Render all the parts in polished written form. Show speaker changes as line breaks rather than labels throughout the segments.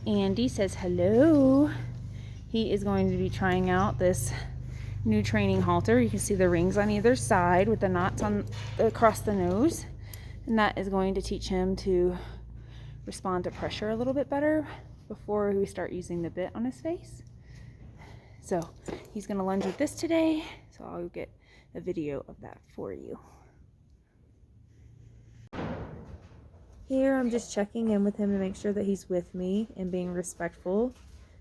Andie says hello. He is going to be trying out this new training halter. You can see the rings on either side with the knots on across the nose, and that is going to teach him to respond to pressure a little bit better before we start using the bit on his face. So he's going to lunge with this today, so I'll get a video of that for you. Here I'm just checking in with him to make sure that he's with me and being respectful.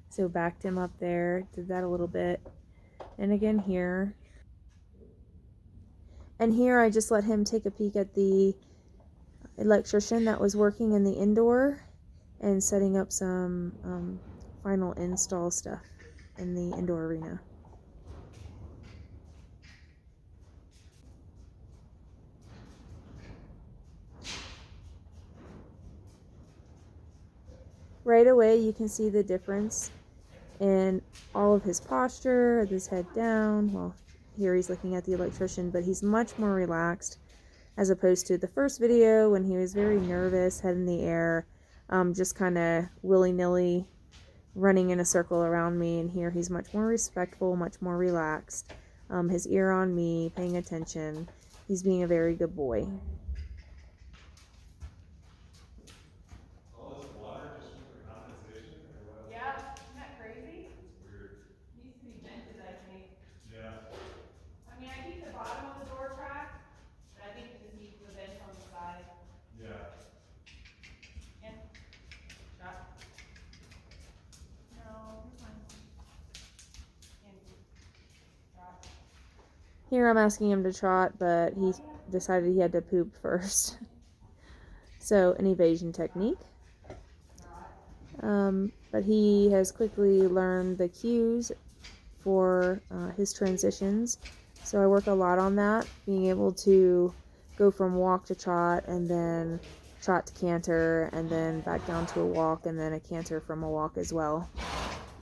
So backed him up there, did that a little bit. And again here. And here I just let him take a peek at the electrician that was working in the indoor and setting up some final install stuff in the indoor arena. Right away you can see the difference in all of his posture, with his head down. Well, here he's looking at the electrician, but he's much more relaxed as opposed to the first video when he was very nervous, head in the air, just kind of willy-nilly running in a circle around me. And here he's much more respectful, much more relaxed, his ear on me, paying attention. He's being a very good boy. Here I'm asking him to trot, but he decided he had to poop first. So an evasion technique. But he has quickly learned the cues for his transitions. So I work a lot on that, being able to go from walk to trot, and then trot to canter, and then back down to a walk, and then a canter from a walk as well.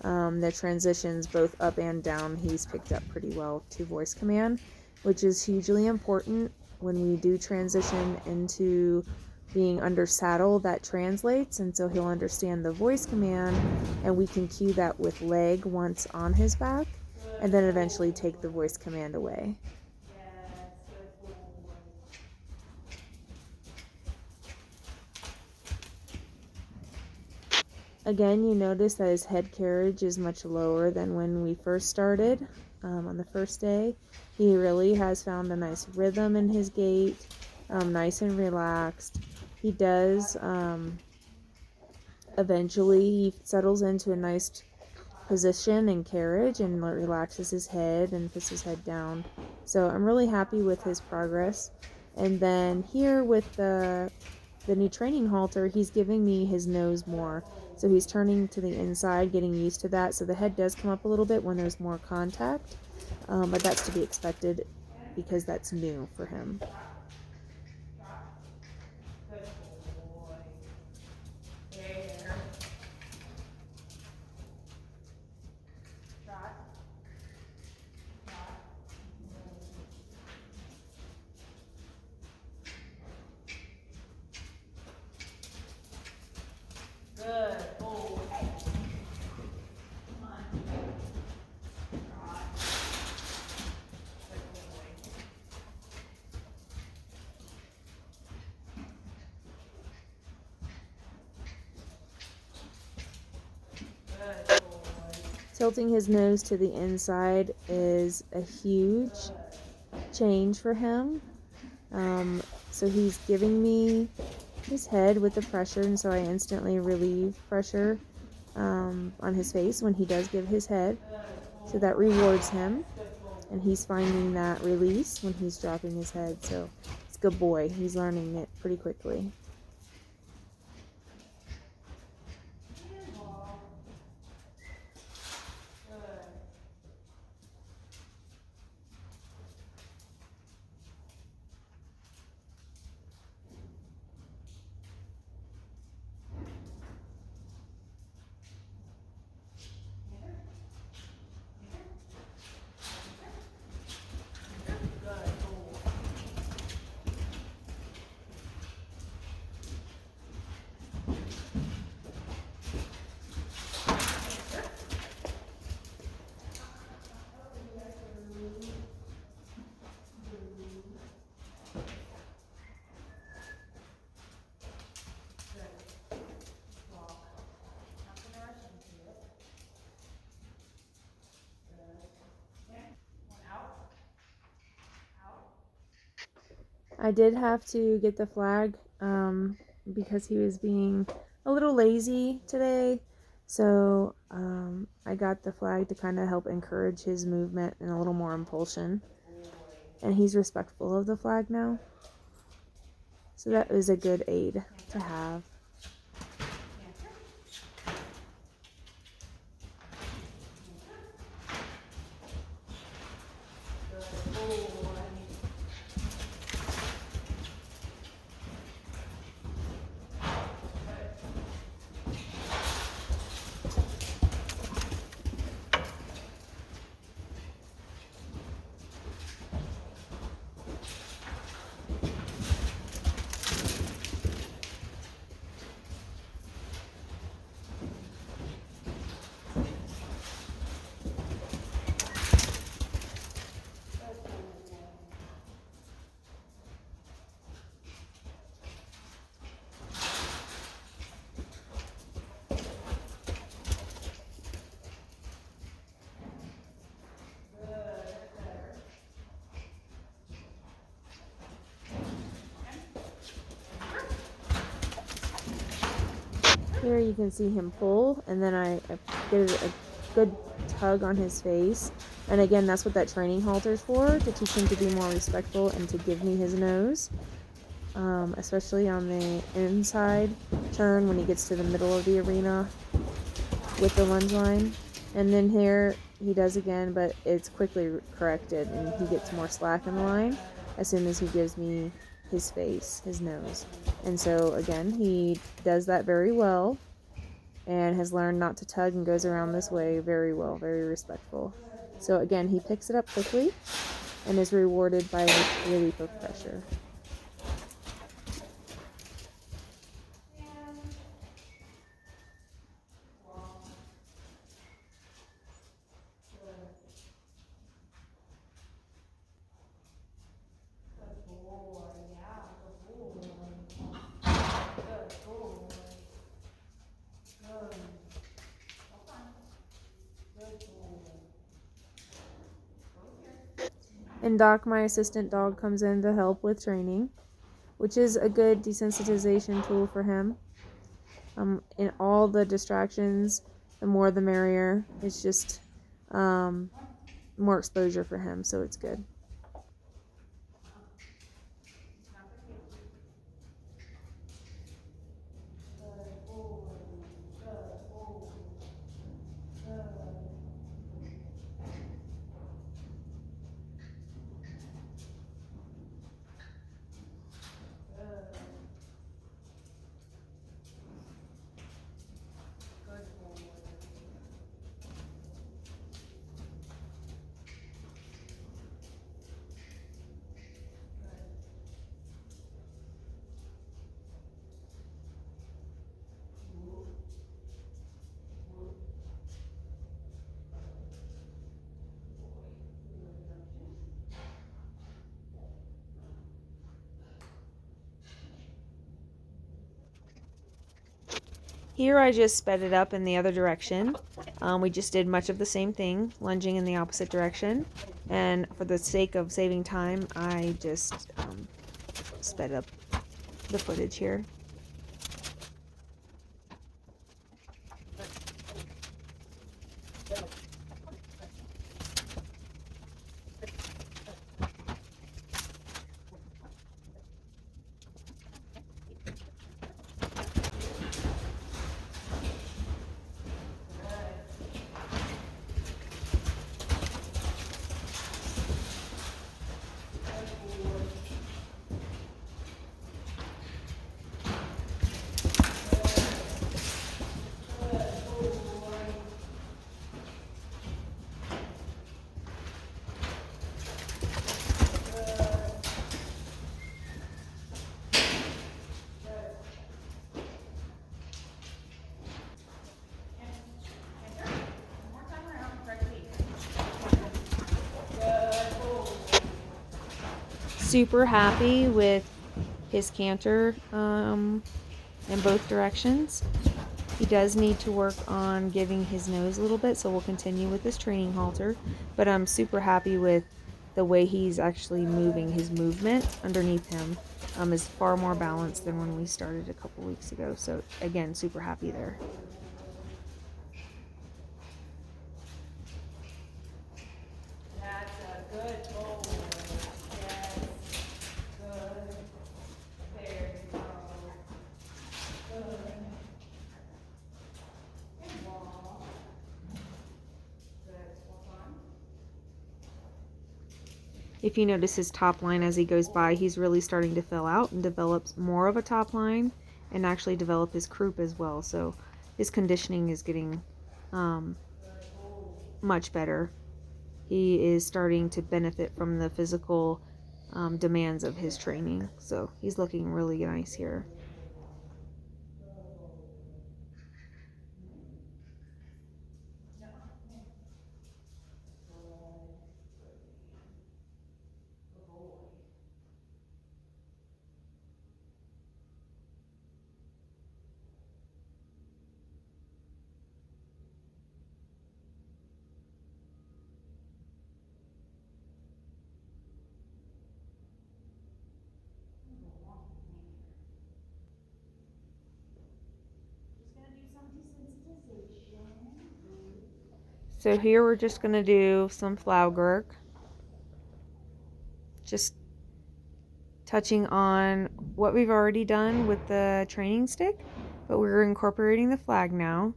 The transitions both up and down he's picked up pretty well to voice command, which is hugely important when we do transition into being under saddle. That translates, and so he'll understand the voice command, and we can cue that with leg once on his back, and then eventually take the voice command away. Again, you notice that his head carriage is much lower than when we first started on the first day. He really has found a nice rhythm in his gait, nice and relaxed. He does, eventually he settles into a nice position and carriage and relaxes his head and puts his head down. So I'm really happy with his progress. And then here with the new training halter, he's giving me his nose more. So he's turning to the inside, getting used to that. So the head does come up a little bit when there's more contact, but that's to be expected because that's new for him. Tilting his nose to the inside is a huge change for him. So he's giving me his head with the pressure, and so I instantly relieve pressure on his face when he does give his head. So that rewards him, and he's finding that release when he's dropping his head. So it's a good boy. He's learning it pretty quickly. I did have to get the flag because he was being a little lazy today. So I got the flag to kind of help encourage his movement and a little more impulsion. And he's respectful of the flag now. So that was a good aid to have. Here you can see him pull, and then I get a good tug on his face. And again, that's what that training halter's for, to teach him to be more respectful and to give me his nose. Especially on the inside turn when he gets to the middle of the arena with the lunge line. And then here he does again, but it's quickly corrected, and he gets more slack in the line as soon as he gives me his face, his nose. And so again, he does that very well and has learned not to tug and goes around this way very well, very respectful. So again, he picks it up quickly and is rewarded by a relief of pressure. And Doc, my assistant dog, comes in to help with training, which is a good desensitization tool for him. In all the distractions, the more the merrier. It's just more exposure for him, so it's good. Here I just sped it up in the other direction. We just did much of the same thing, lunging in the opposite direction. And for the sake of saving time, I just sped up the footage here. Super happy with his canter in both directions. He does need to work on giving his nose a little bit, so we'll continue with this training halter. But I'm super happy with the way he's actually moving, his movement underneath him is far more balanced than when we started a couple weeks ago. So again, super happy there.
That's a good boy. Yes. Good. There you go. Good. Good ball. Good. Hold on.
If you notice his top line as he goes by, he's really starting to fill out and develops more of a top line and actually develop his croup as well. So his conditioning is getting much better. He is starting to benefit from the physical demands of his training. So he's looking really nice here. So here we're just going to do some Flaugurk. Just touching on what we've already done with the training stick, but we're incorporating the flag now.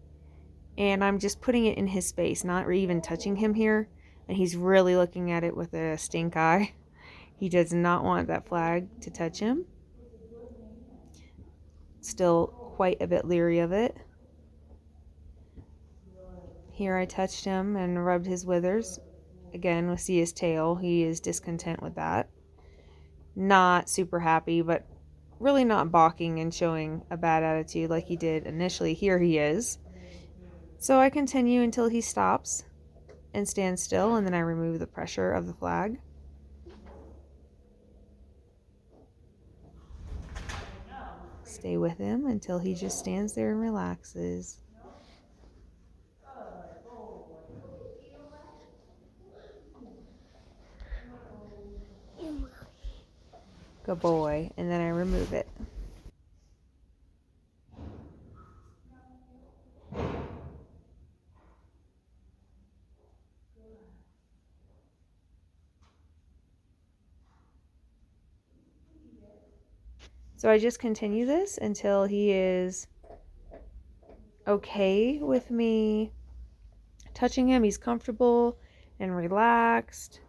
And I'm just putting it in his space, not even touching him here. And he's really looking at it with a stink eye. He does not want that flag to touch him. Still quite a bit leery of it. Here I touched him and rubbed his withers. Again, we'll see his tail. He is discontent with that. Not super happy, but really not balking and showing a bad attitude like he did initially. Here he is. So I continue until he stops and stands still, and then I remove the pressure of the flag. Stay with him until he just stands there and relaxes. Good boy. And then I remove it. So I just continue this until he is okay with me touching him. He's comfortable and relaxed.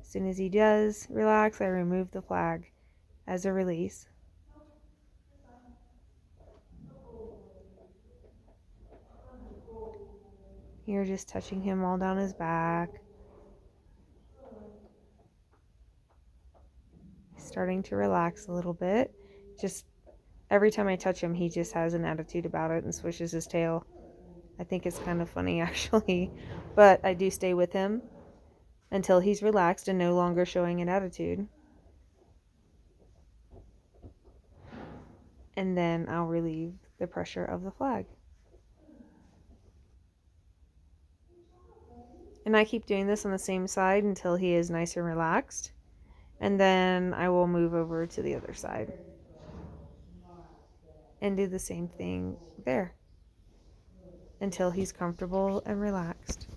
As soon as he does relax, I remove the flag as a release. Here, just touching him all down his back. He's starting to relax a little bit. Just every time I touch him, he just has an attitude about it and swishes his tail. I think it's kind of funny, actually. But I do stay with him until he's relaxed and no longer showing an attitude. And then I'll relieve the pressure of the flag. And I keep doing this on the same side until he is nice and relaxed. And then I will move over to the other side and do the same thing there until he's comfortable and relaxed.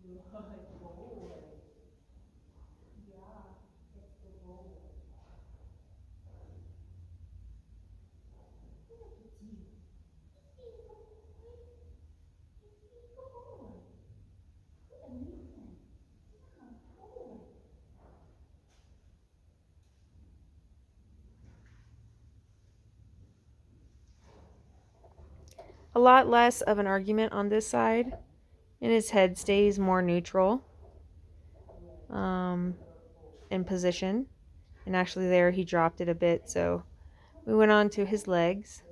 Good boy. Yeah, it's the boy.
A lot less of an argument on this side, and his head stays more neutral in position. And actually there he dropped it a bit, so we went on to his legs.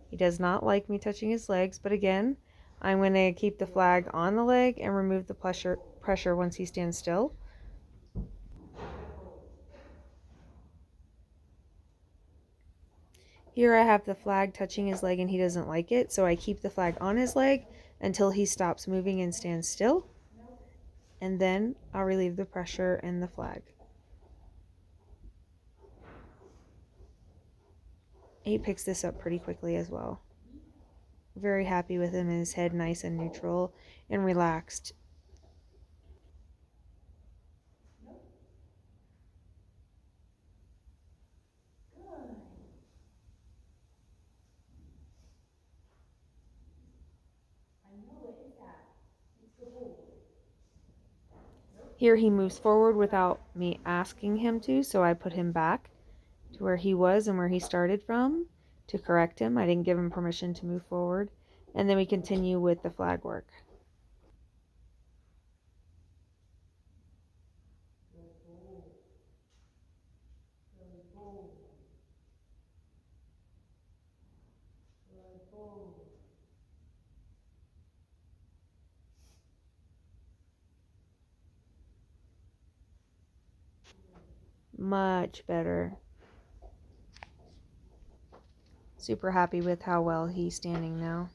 He does not like me touching his legs, but again, I'm going to keep the flag on the leg and remove the pressure once he stands still. Here I have the flag touching his leg and he doesn't like it, so I keep the flag on his leg until he stops moving and stands still, and then I'll relieve the pressure and the flag. He picks this up pretty quickly as well. Very happy with him and his head nice and neutral and relaxed. Here he moves forward without me asking him to, so I put him back to where he was and where he started from to correct him. I didn't give him permission to move forward. And then we continue with the flag work. Much better. Super happy with how well he's standing now.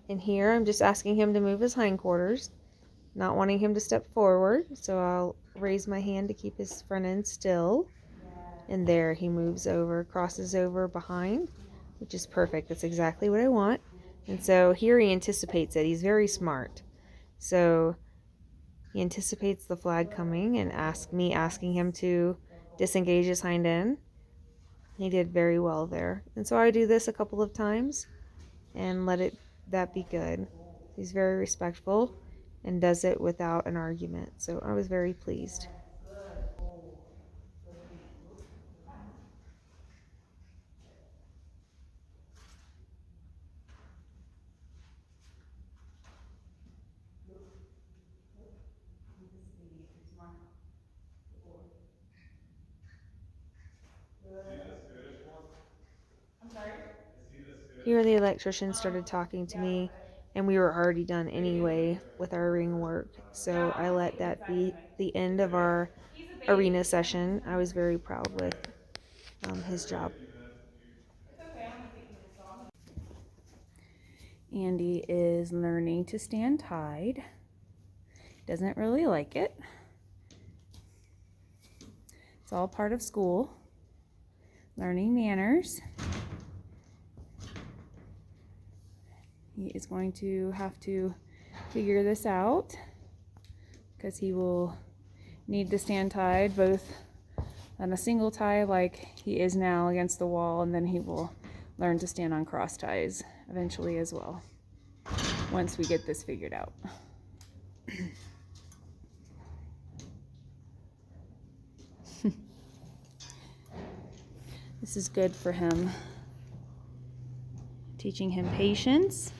And here I'm just asking him to move his hindquarters, not wanting him to step forward, so I'll raise my hand to keep his front end still. And there he moves over, crosses over behind, which is perfect. That's exactly what I want. And so here he anticipates it. He's very smart. So he anticipates the flag coming and asking him to disengage his hind end. He did very well there. And so I do this a couple of times and let that be good. He's very respectful and does it without an argument. So I was very pleased. Here the electrician started talking to me, and we were already done anyway with our ring work. So I let that be the end of our arena session. I was very proud with his job. Andie is learning to stand tied. Doesn't really like it. It's all part of school. Learning manners. He is going to have to figure this out because he will need to stand tied both on a single tie like he is now against the wall, and then he will learn to stand on cross ties eventually as well once we get this figured out. This is good for him, teaching him patience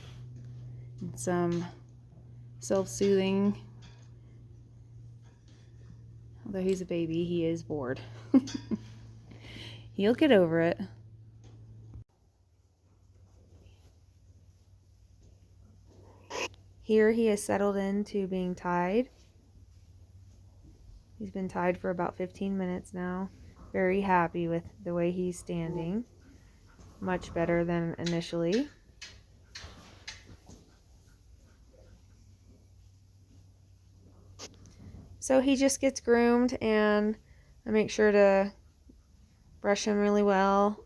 and some self-soothing. Although he's a baby, he is bored. He'll get over it. Here he is settled into being tied. He's been tied for about 15 minutes now. Very happy with the way he's standing. Much better than initially. So he just gets groomed, and I make sure to brush him really well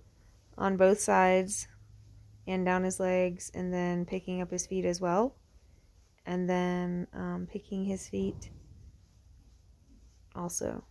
on both sides and down his legs, and then picking up his feet as well. And then picking his feet also.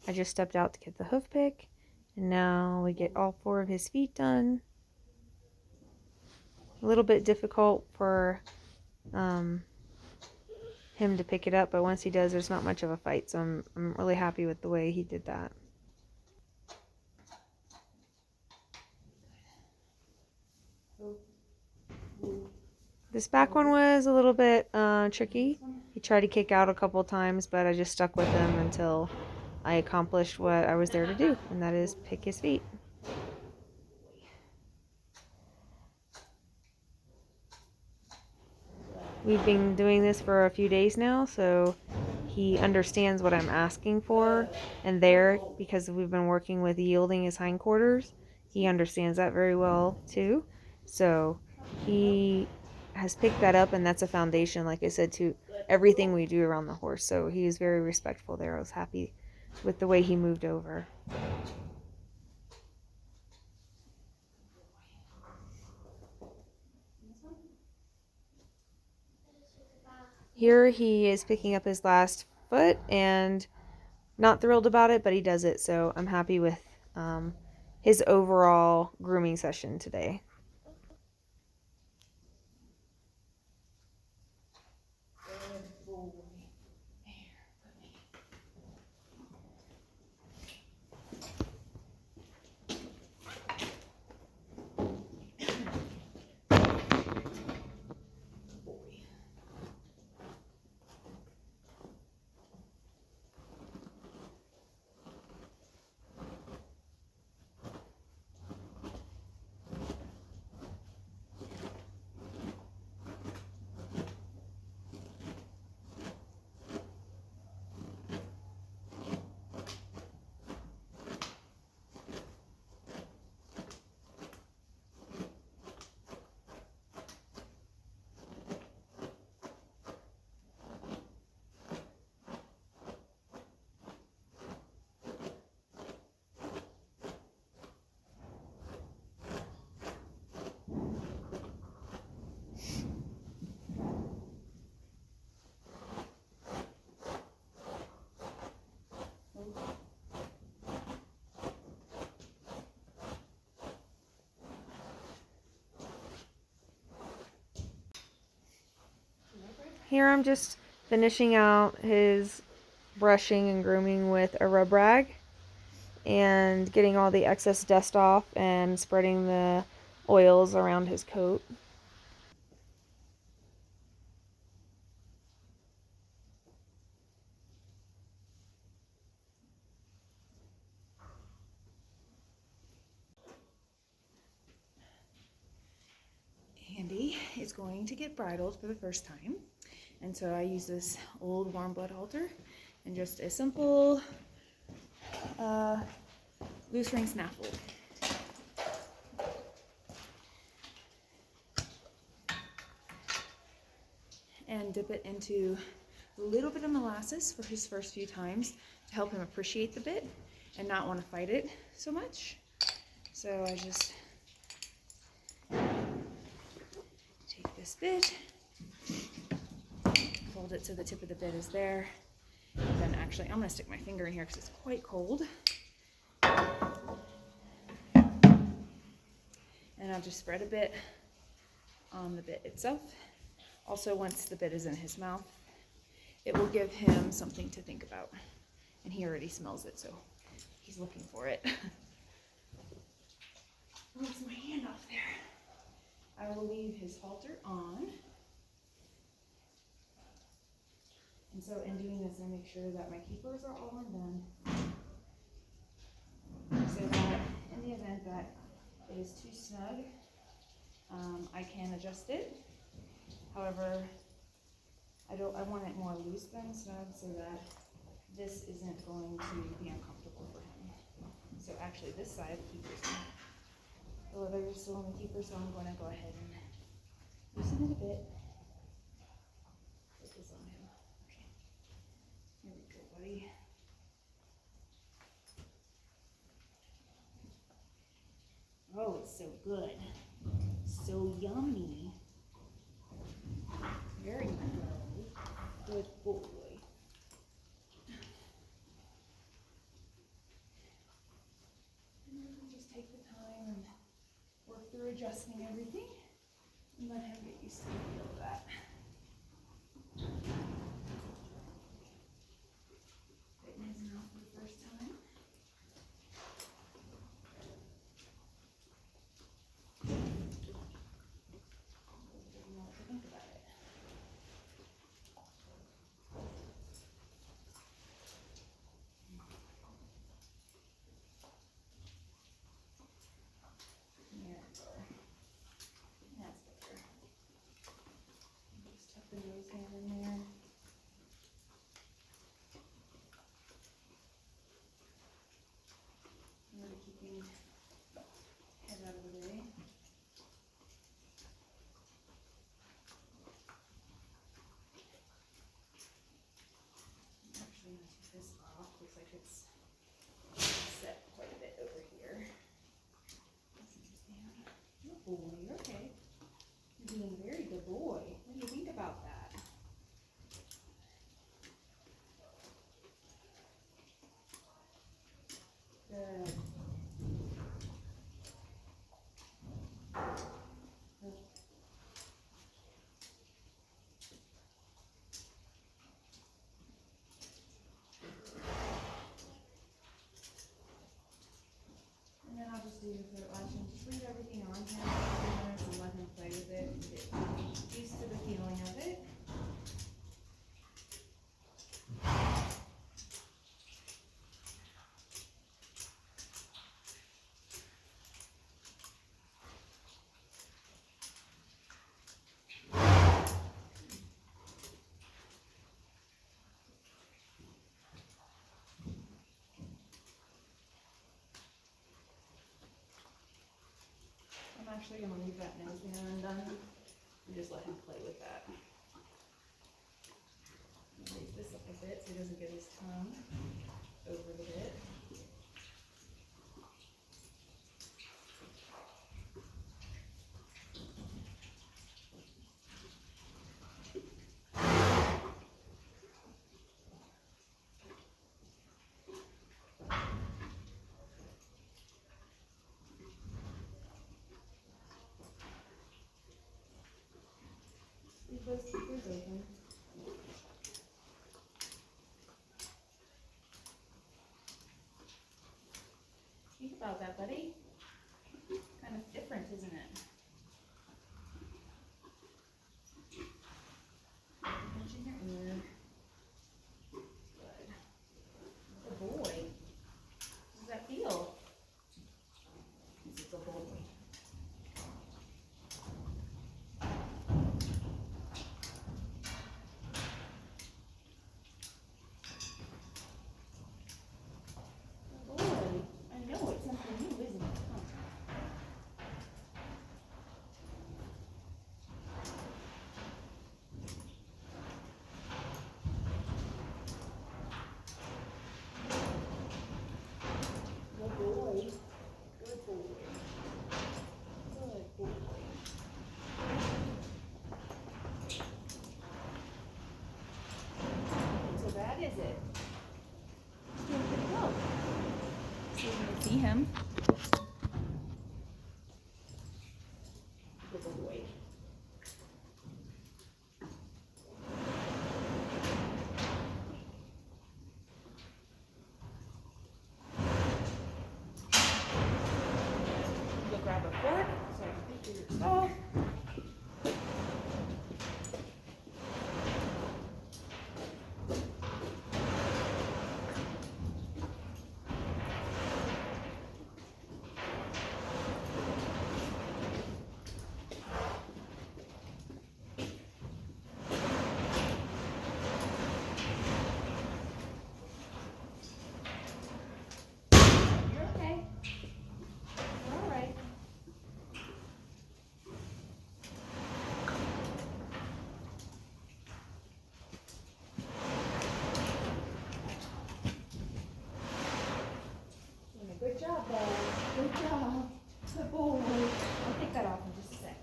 I just stepped out to get the hoof pick, and now we get all 4 of his feet done. A little bit difficult for him to pick it up, but once he does, there's not much of a fight, so I'm really happy with the way he did that. This back one was a little bit tricky. He tried to kick out a couple times, but I just stuck with him until I accomplished what I was there to do, and that is pick his feet. We've been doing this for a few days now, so he understands what I'm asking for, and there, because we've been working with yielding his hindquarters, he understands that very well too. So he has picked that up, and that's a foundation, like I said, to everything we do around the horse. So he was very respectful there. I was happy with the way he moved over. Here he is picking up his last foot, and not thrilled about it, but he does it, so I'm happy with his overall grooming session today. Here I'm just finishing out his brushing and grooming with a rub rag and getting all the excess dust off and spreading the oils around his coat.
Andie is going to get bridled for the first time, and so I use this old warmblood halter and just a simple loose ring snaffle. And dip it into a little bit of molasses for his first few times to help him appreciate the bit and not want to fight it so much. So I just take this bit, fold it so the tip of the bit is there, and then actually I'm going to stick my finger in here because it's quite cold. And And I'll just spread a bit on the bit itself. Also, once the bit is in his mouth, it will give him something to think about. And he already smells it, so he's looking for it. Oh, it's my hand off there. I will leave his halter on. And so in doing this, I make sure that my keepers are all undone. So that in the event that it is too snug, I can adjust it. However, I want it more loose than snug so that this isn't going to be uncomfortable for him. So actually this side, keepers, the leather is still in the keeper, so I'm going to go ahead and loosen it a bit. Put this on him. Okay. Here we go, buddy. Oh, it's so good. So yummy. Very good. Good boy. And we can just take the time and work through adjusting everything and let him get used to the feel of that. Fitting his mouth for the first time. Doesn't know what to think about it. There we go. That's better. Just tuck the nose hand in there. I'm really keeping head out of the way. I'm actually going to take this off. Looks like it's set quite a bit over here. That's interesting. Good boy, you're okay. You're being a very good boy. What do you think about that? Good. And then I'll just do the throat lashing. Just leave everything on him for a few minutes and let him play with it and get used to the feeling of it. I'm actually going to leave that nose hair undone and just let him play with that. Raise this up a bit so he doesn't get his tongue over the bit. Leave those keepers open. Think about that, buddy. Kind of different, isn't it? Pinching your ear. Good. Good boy. How does that feel? This is a boy. See him. Oh. You're okay. You're all right. Doing a good job, boy. Good job. Good boy. I'll take that off in just a sec.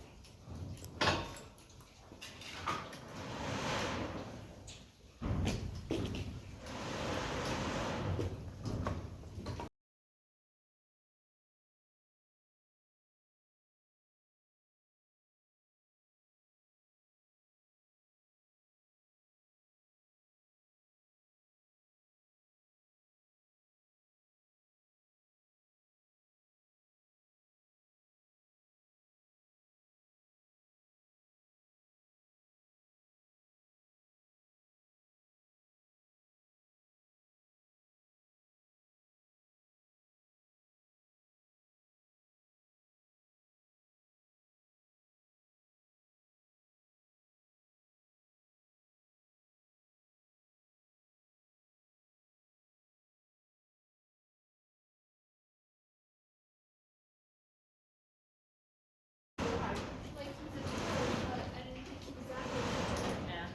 Yeah.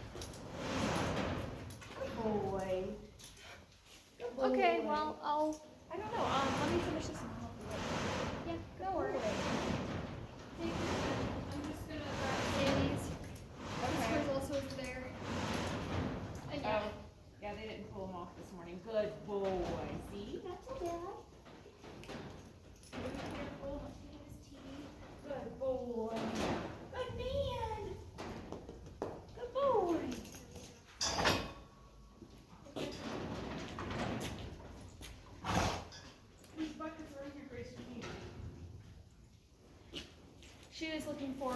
Good boy. Good boy.
Okay, well,
I don't know. Let me finish this and help you.
yeah, no worries. I'm just gonna grab Sandy's.
Okay.
Whiskers also is there. And yeah.
Oh, yeah, they didn't pull them off this morning. Good boy. See? Not so bad. Be careful. Not to hit his teeth. Good boy. Good man. Good boy.
These buckets are in here, Grace, for you.
She is looking for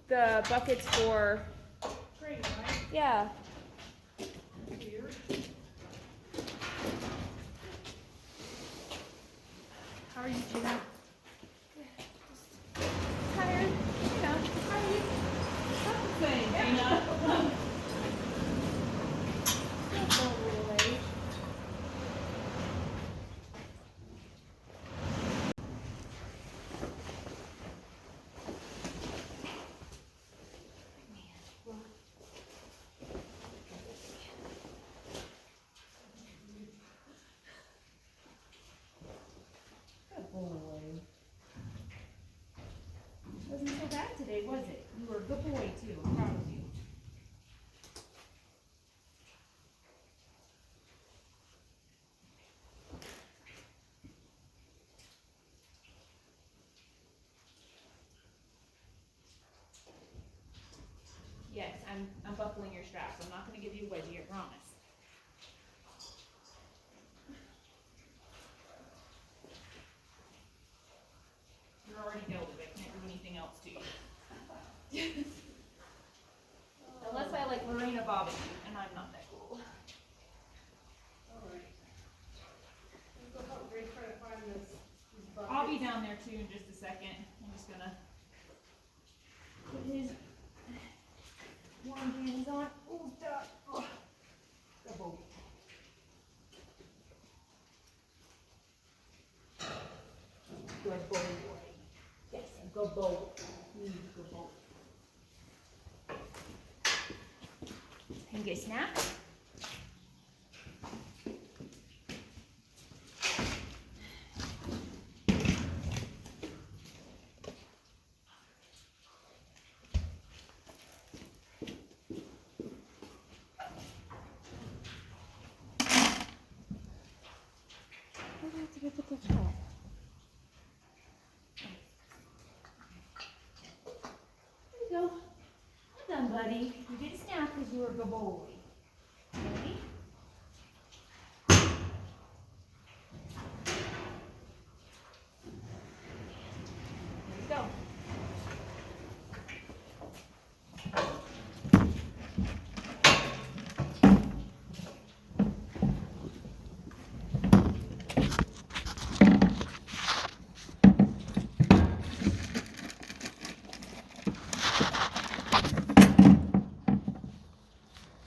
the buckets for,
Great, right?
yeah.
Here.
How are you, Gina? Tired, you know, how are you? That's the same, Gina. Good boy. Good boy. Wasn't so bad today, was it? You were a good boy too. I'm proud of you. Yes, I'm buckling your straps. I'm not going to give you a wedgie, I promise. You're already gilded. I can't do anything else to you. Unless I like Lorena bobbing you, and I'm not that cool.
Alright. Let's go help Grace try to find these buckets.
I'll be down there too in just a second. I'm just gonna put his warm panties on. Oh, stop. Oh. Good boy. Good boy. Yes, a good boy. Good boy. Can you get a snack? There you go. Well done, buddy. You get a snack because you were a good boy.